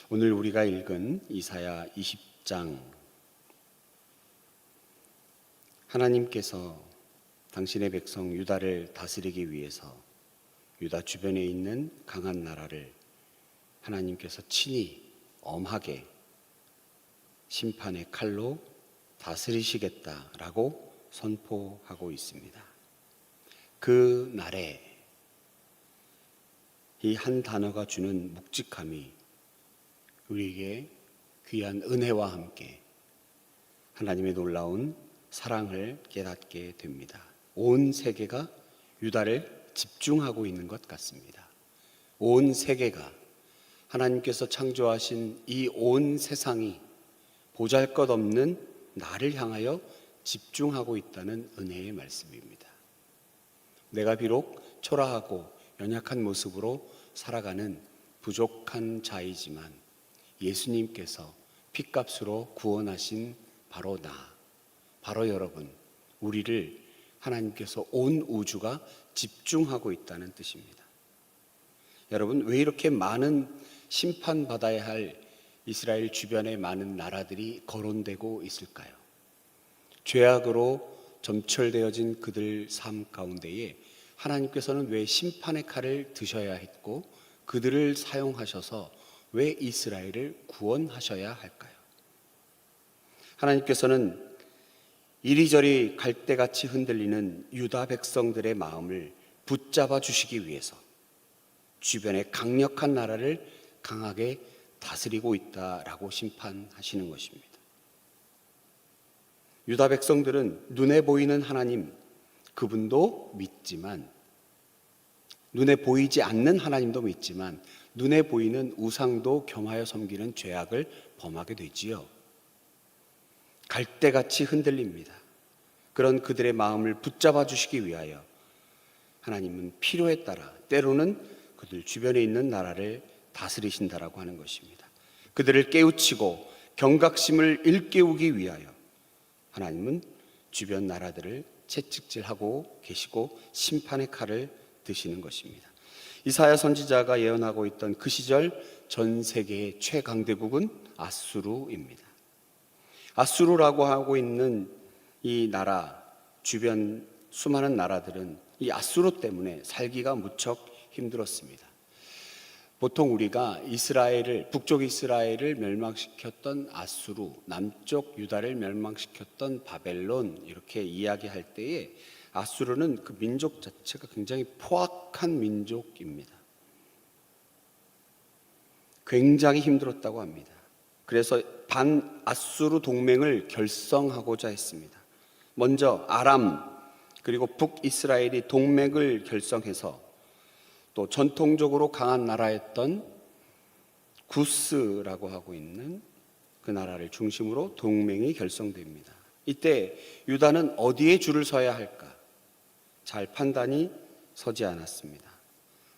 오늘 우리가 읽은 이사야 20장, 하나님께서 당신의 백성 유다를 다스리기 위해서 유다 주변에 있는 강한 나라를 하나님께서 친히 엄하게 심판의 칼로 다스리시겠다라고 선포하고 있습니다. 그 날에 이 한 단어가 주는 묵직함이 우리에게 귀한 은혜와 함께 하나님의 놀라운 사랑을 깨닫게 됩니다. 온 세계가 유다를 집중하고 있는 것 같습니다. 온 세계가 하나님께서 창조하신 이 온 세상이 보잘것없는 나를 향하여 집중하고 있다는 은혜의 말씀입니다. 내가 비록 초라하고 연약한 모습으로 살아가는 부족한 자이지만 예수님께서 핏값으로 구원하신 바로 나, 바로 여러분, 우리를 하나님께서 온 우주가 집중하고 있다는 뜻입니다. 여러분, 왜 이렇게 많은 심판받아야 할 이스라엘 주변의 많은 나라들이 거론되고 있을까요? 죄악으로 점철되어진 그들 삶 가운데에 하나님께서는 왜 심판의 칼을 드셔야 했고 그들을 사용하셔서 왜 이스라엘을 구원하셔야 할까요? 하나님께서는 이리저리 갈대같이 흔들리는 유다 백성들의 마음을 붙잡아 주시기 위해서 주변의 강력한 나라를 강하게 다스리고 있다라고 심판하시는 것입니다. 유다 백성들은 눈에 보이는 하나님, 그분도 믿지만, 눈에 보이지 않는 하나님도 믿지만 눈에 보이는 우상도 겸하여 섬기는 죄악을 범하게 되지요. 갈대같이 흔들립니다. 그런 그들의 마음을 붙잡아 주시기 위하여 하나님은 필요에 따라 때로는 그들 주변에 있는 나라를 다스리신다라고 하는 것입니다. 그들을 깨우치고 경각심을 일깨우기 위하여 하나님은 주변 나라들을 채찍질하고 계시고 심판의 칼을 드시는 것입니다. 이사야 선지자가 예언하고 있던 그 시절 전 세계의 최강대국은 아수르입니다. 아수르라고 하고 있는 이 나라 주변 수많은 나라들은 이 아수르 때문에 살기가 무척 힘들었습니다. 보통 우리가 이스라엘을, 북쪽 이스라엘을 멸망시켰던 아수르, 남쪽 유다를 멸망시켰던 바벨론 이렇게 이야기할 때에 아수르는 그 민족 자체가 굉장히 포악한 민족입니다. 굉장히 힘들었다고 합니다. 그래서 반아수르 동맹을 결성하고자 했습니다. 먼저 아람 그리고 북이스라엘이 동맹을 결성해서 또 전통적으로 강한 나라였던 구스라고 하고 있는 그 나라를 중심으로 동맹이 결성됩니다. 이때 유다는 어디에 줄을 서야 할까? 잘 판단이 서지 않았습니다.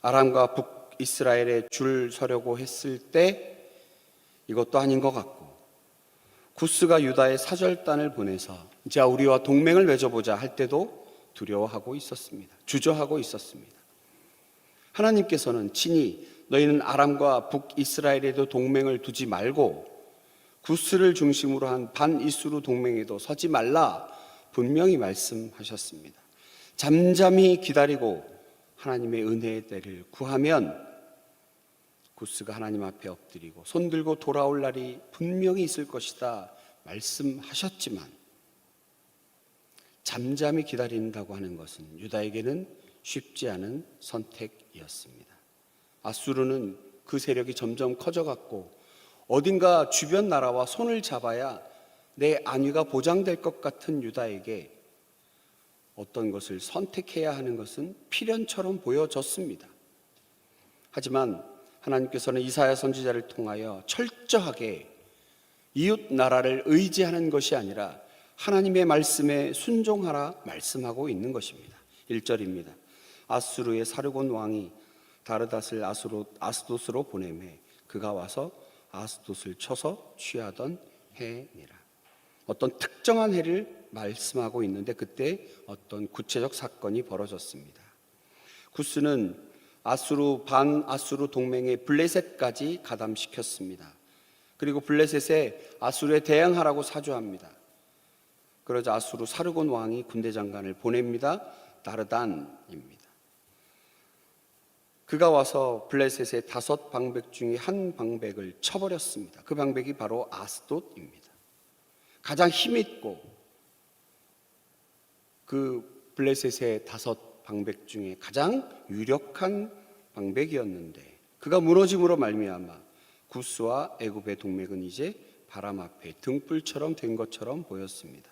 아람과 북이스라엘에 줄 서려고 했을 때 이것도 아닌 것 같고, 구스가 유다에 사절단을 보내서 자 우리와 동맹을 맺어보자 할 때도 두려워하고 있었습니다. 주저하고 있었습니다. 하나님께서는 친히 너희는 아람과 북이스라엘에도 동맹을 두지 말고 구스를 중심으로 한 반이스루 동맹에도 서지 말라 분명히 말씀하셨습니다. 잠잠히 기다리고 하나님의 은혜의 때를 구하면 구스가 하나님 앞에 엎드리고 손들고 돌아올 날이 분명히 있을 것이다 말씀하셨지만 잠잠히 기다린다고 하는 것은 유다에게는 쉽지 않은 선택이었습니다. 아수르는 그 세력이 점점 커져갔고 어딘가 주변 나라와 손을 잡아야 내 안위가 보장될 것 같은 유다에게 어떤 것을 선택해야 하는 것은 필연처럼 보여졌습니다. 하지만 하나님께서는 이사야 선지자를 통하여 철저하게 이웃 나라를 의지하는 것이 아니라 하나님의 말씀에 순종하라 말씀하고 있는 것입니다. 1절입니다. 아수르의 사르곤 왕이 다르닷을 아스돗으로 보내매 그가 와서 아스돗을 쳐서 취하던 해니라. 어떤 특정한 해를 말씀하고 있는데 그때 어떤 구체적 사건이 벌어졌습니다. 구스는 아수르 반아수르 동맹의 블레셋까지 가담시켰습니다. 그리고 블레셋에 아수르에 대항하라고 사주합니다. 그러자 아수르 사르곤 왕이 군대 장관을 보냅니다. 나르단입니다. 그가 와서 블레셋의 5 방백 중에 한 방백을 쳐버렸습니다. 그 방백이 바로 아스돗입니다. 가장 힘있고 그 블레셋의 5 방백 중에 가장 유력한 방백이었는데 그가 무너짐으로 말미암아 구스와 애굽의 동맹은 이제 바람 앞에 등불처럼 된 것처럼 보였습니다.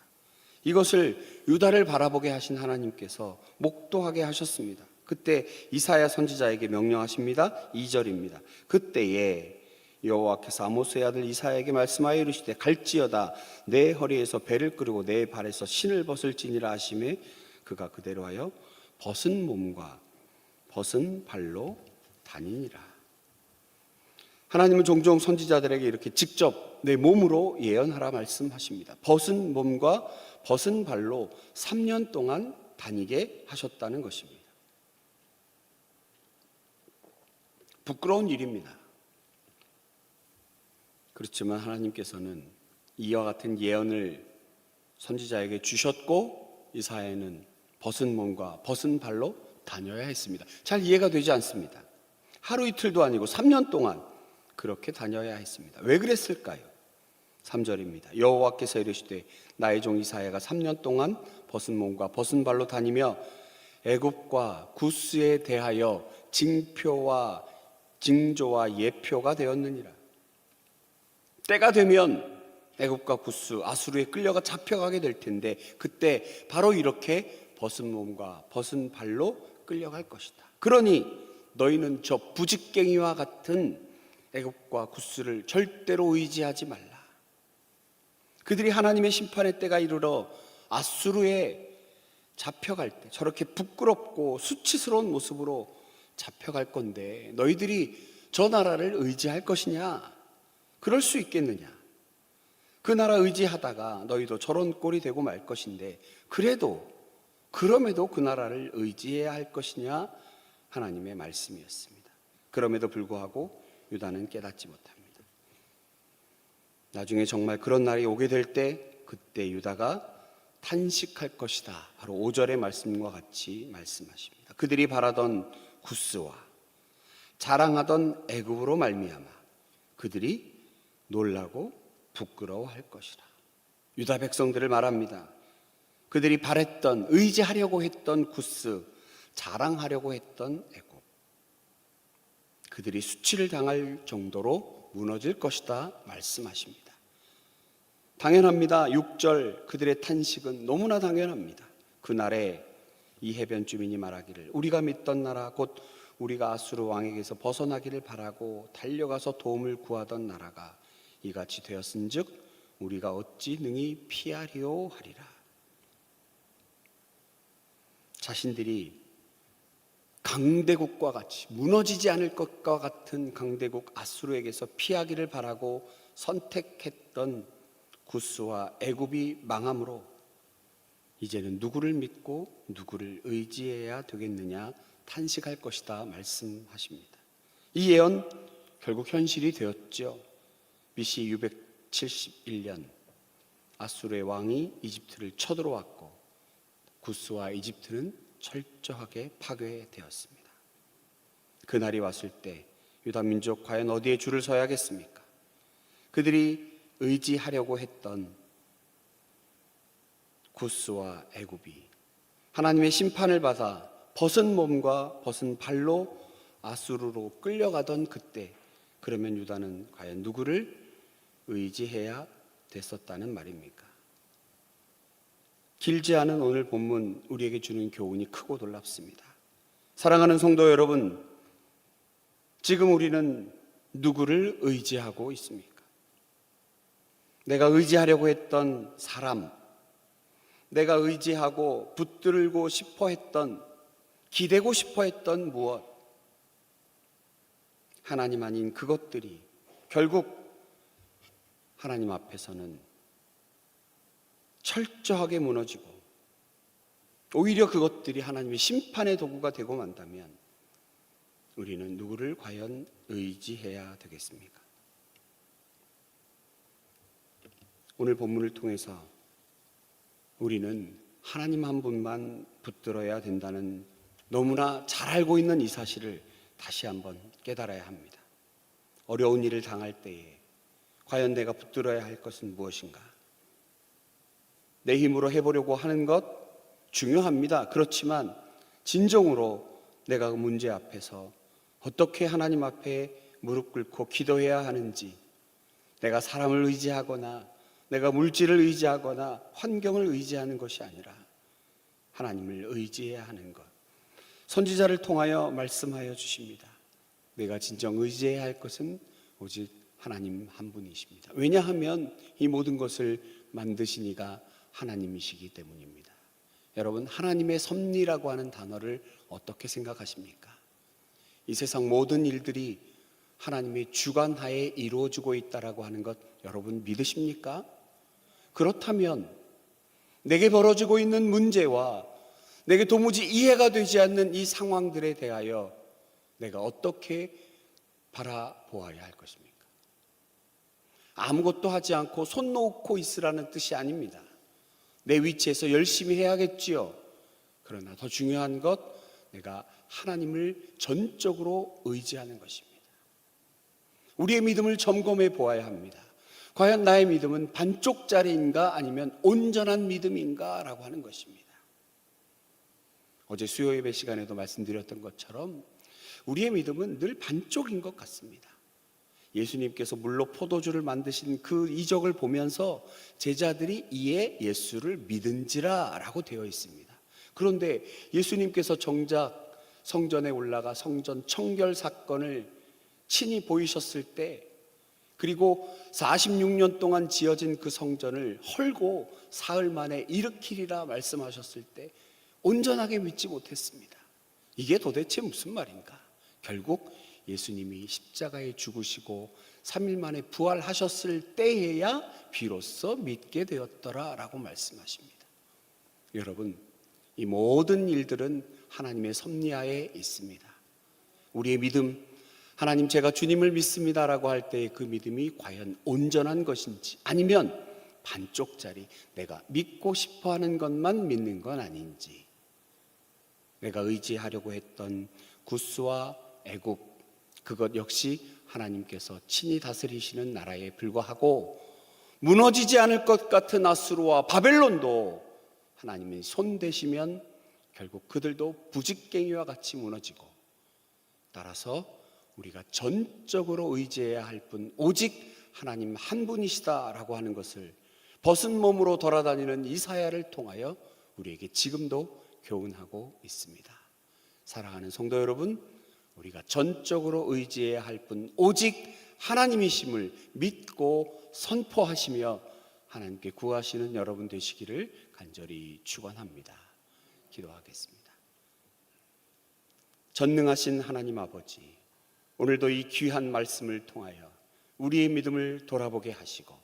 이것을 유다를 바라보게 하신 하나님께서 목도하게 하셨습니다. 그때 이사야 선지자에게 명령하십니다. 2절입니다. 그때에 여호와께서 아모스의 아들 이사야에게 말씀하여 이르시되 갈지어다 내 허리에서 배를 끄르고 내 발에서 신을 벗을지니라 하시매 그가 그대로 하여 벗은 몸과 벗은 발로 다니니라. 하나님은 종종 선지자들에게 이렇게 직접 내 몸으로 예언하라 말씀하십니다. 벗은 몸과 벗은 발로 3년 동안 다니게 하셨다는 것입니다. 부끄러운 일입니다. 그렇지만 하나님께서는 이와 같은 예언을 선지자에게 주셨고 이사야는 벗은 몸과 벗은 발로 다녀야 했습니다. 잘 이해가 되지 않습니다. 하루 이틀도 아니고 3년 동안 그렇게 다녀야 했습니다. 왜 그랬을까요? 3절입니다. 여호와께서 이르시되 나의 종 이사야가 3년 동안 벗은 몸과 벗은 발로 다니며 애굽과 구스에 대하여 징표와 징조와 예표가 되었느니라. 때가 되면 애굽과 구스, 아수르에 끌려가 잡혀가게 될 텐데 그때 바로 이렇게 벗은 몸과 벗은 발로 끌려갈 것이다. 그러니 너희는 저 부직갱이와 같은 애굽과 구스를 절대로 의지하지 말라. 그들이 하나님의 심판의 때가 이르러 아수르에 잡혀갈 때 저렇게 부끄럽고 수치스러운 모습으로 잡혀갈 건데 너희들이 저 나라를 의지할 것이냐? 그럴 수 있겠느냐? 그 나라 의지하다가 너희도 저런 꼴이 되고 말 것인데 그럼에도 그 나라를 의지해야 할 것이냐? 하나님의 말씀이었습니다. 그럼에도 불구하고 유다는 깨닫지 못합니다. 나중에 정말 그런 날이 오게 될 때 그때 유다가 탄식할 것이다. 바로 5절의 말씀과 같이 말씀하십니다. 그들이 바라던 구스와 자랑하던 애굽으로 말미암아 그들이 놀라고 부끄러워할 것이라. 유다 백성들을 말합니다. 그들이 바랬던 의지하려고 했던 구스, 자랑하려고 했던 애굽, 그들이 수치를 당할 정도로 무너질 것이다 말씀하십니다. 당연합니다. 6절 그들의 탄식은 너무나 당연합니다. 그날에 이 해변 주민이 말하기를 우리가 믿던 나라 곧 우리가 아수르 왕에게서 벗어나기를 바라고 달려가서 도움을 구하던 나라가 이같이 되었은즉 우리가 어찌 능히 피하리오 하리라. 자신들이 강대국과 같이 무너지지 않을 것과 같은 강대국 아수르에게서 피하기를 바라고 선택했던 구스와 애굽이 망함으로 이제는 누구를 믿고 누구를 의지해야 되겠느냐 탄식할 것이다 말씀하십니다. 이 예언 결국 현실이 되었죠. BC 671년 아수르의 왕이 이집트를 쳐들어왔고 구스와 이집트는 철저하게 파괴되었습니다. 그날이 왔을 때 유다 민족 과연 어디에 줄을 서야겠습니까? 그들이 의지하려고 했던 구스와 애굽이 하나님의 심판을 받아 벗은 몸과 벗은 발로 아수르로 끌려가던 그때 그러면 유다는 과연 누구를 의지해야 됐었다는 말입니까? 길지 않은 오늘 본문 우리에게 주는 교훈이 크고 놀랍습니다. 사랑하는 성도 여러분, 지금 우리는 누구를 의지하고 있습니까? 내가 의지하려고 했던 사람, 내가 의지하고 붙들고 싶어 했던, 기대고 싶어 했던 무엇, 하나님 아닌 그것들이 결국 하나님 앞에서는 철저하게 무너지고 오히려 그것들이 하나님의 심판의 도구가 되고 만다면 우리는 누구를 과연 의지해야 되겠습니까? 오늘 본문을 통해서 우리는 하나님 한 분만 붙들어야 된다는 너무나 잘 알고 있는 이 사실을 다시 한번 깨달아야 합니다. 어려운 일을 당할 때에 과연 내가 붙들어야 할 것은 무엇인가? 내 힘으로 해보려고 하는 것 중요합니다. 그렇지만 진정으로 내가 문제 앞에서 어떻게 하나님 앞에 무릎 꿇고 기도해야 하는지, 내가 사람을 의지하거나 내가 물질을 의지하거나 환경을 의지하는 것이 아니라 하나님을 의지해야 하는 것, 선지자를 통하여 말씀하여 주십니다. 내가 진정 의지해야 할 것은 오직 하나님 한 분이십니다. 왜냐하면 이 모든 것을 만드신 이가 하나님이시기 때문입니다. 여러분, 하나님의 섭리라고 하는 단어를 어떻게 생각하십니까? 이 세상 모든 일들이 하나님의 주관하에 이루어지고 있다라고 하는 것 여러분 믿으십니까? 그렇다면 내게 벌어지고 있는 문제와 내게 도무지 이해가 되지 않는 이 상황들에 대하여 내가 어떻게 바라보아야 할 것입니까? 아무것도 하지 않고 손 놓고 있으라는 뜻이 아닙니다. 내 위치에서 열심히 해야겠지요. 그러나 더 중요한 것, 내가 하나님을 전적으로 의지하는 것입니다. 우리의 믿음을 점검해 보아야 합니다. 과연 나의 믿음은 반쪽짜리인가 아니면 온전한 믿음인가 라고 하는 것입니다. 어제 수요 예배 시간에도 말씀드렸던 것처럼 우리의 믿음은 늘 반쪽인 것 같습니다. 예수님께서 물로 포도주를 만드신 그 이적을 보면서 제자들이 이에 예수를 믿은지라 라고 되어 있습니다. 그런데 예수님께서 정작 성전에 올라가 성전 청결 사건을 친히 보이셨을 때, 그리고 46년 동안 지어진 그 성전을 헐고 사흘 만에 일으키리라 말씀하셨을 때 온전하게 믿지 못했습니다. 이게 도대체 무슨 말인가? 결국 예수님이 십자가에 죽으시고 3일 만에 부활하셨을 때에야 비로소 믿게 되었더라 라고 말씀하십니다. 여러분, 이 모든 일들은 하나님의 섭리하에 있습니다. 우리의 믿음, 하나님 제가 주님을 믿습니다 라고 할 때 그 믿음이 과연 온전한 것인지, 아니면 반쪽짜리 내가 믿고 싶어하는 것만 믿는 건 아닌지, 내가 의지하려고 했던 구스와 애굽, 그것 역시 하나님께서 친히 다스리시는 나라에 불과하고, 무너지지 않을 것 같은 아수르와 바벨론도 하나님의 손 대시면 결국 그들도 부직갱이와 같이 무너지고, 따라서 우리가 전적으로 의지해야 할 분 오직 하나님 한 분이시다라고 하는 것을 벗은 몸으로 돌아다니는 이사야를 통하여 우리에게 지금도 교훈하고 있습니다. 사랑하는 성도 여러분, 우리가 전적으로 의지해야 할 분 오직 하나님이심을 믿고 선포하시며 하나님께 구하시는 여러분 되시기를 간절히 축원합니다. 기도하겠습니다. 전능하신 하나님 아버지, 오늘도 이 귀한 말씀을 통하여 우리의 믿음을 돌아보게 하시고,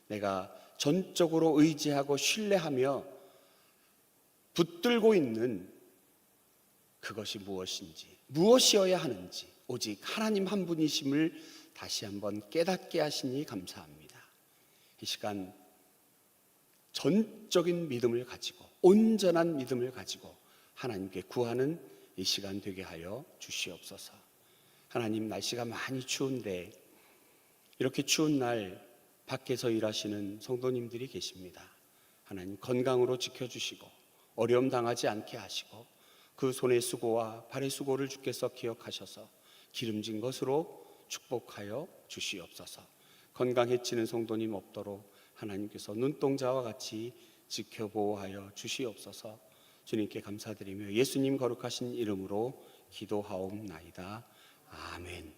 내가 전적으로 의지하고 신뢰하며 붙들고 있는 그것이 무엇인지, 무엇이어야 하는지 오직 하나님 한 분이심을 다시 한번 깨닫게 하시니 감사합니다. 이 시간 전적인 믿음을 가지고, 온전한 믿음을 가지고 하나님께 구하는 이 시간 되게 하여 주시옵소서. 하나님, 날씨가 많이 추운데 이렇게 추운 날 밖에서 일하시는 성도님들이 계십니다. 하나님, 건강으로 지켜주시고 어려움 당하지 않게 하시고 그 손의 수고와 발의 수고를 주께서 기억하셔서 기름진 것으로 축복하여 주시옵소서. 건강해지는 성도님 없도록 하나님께서 눈동자와 같이 지켜보호하여 주시옵소서. 주님께 감사드리며 예수님 거룩하신 이름으로 기도하옵나이다. 아멘.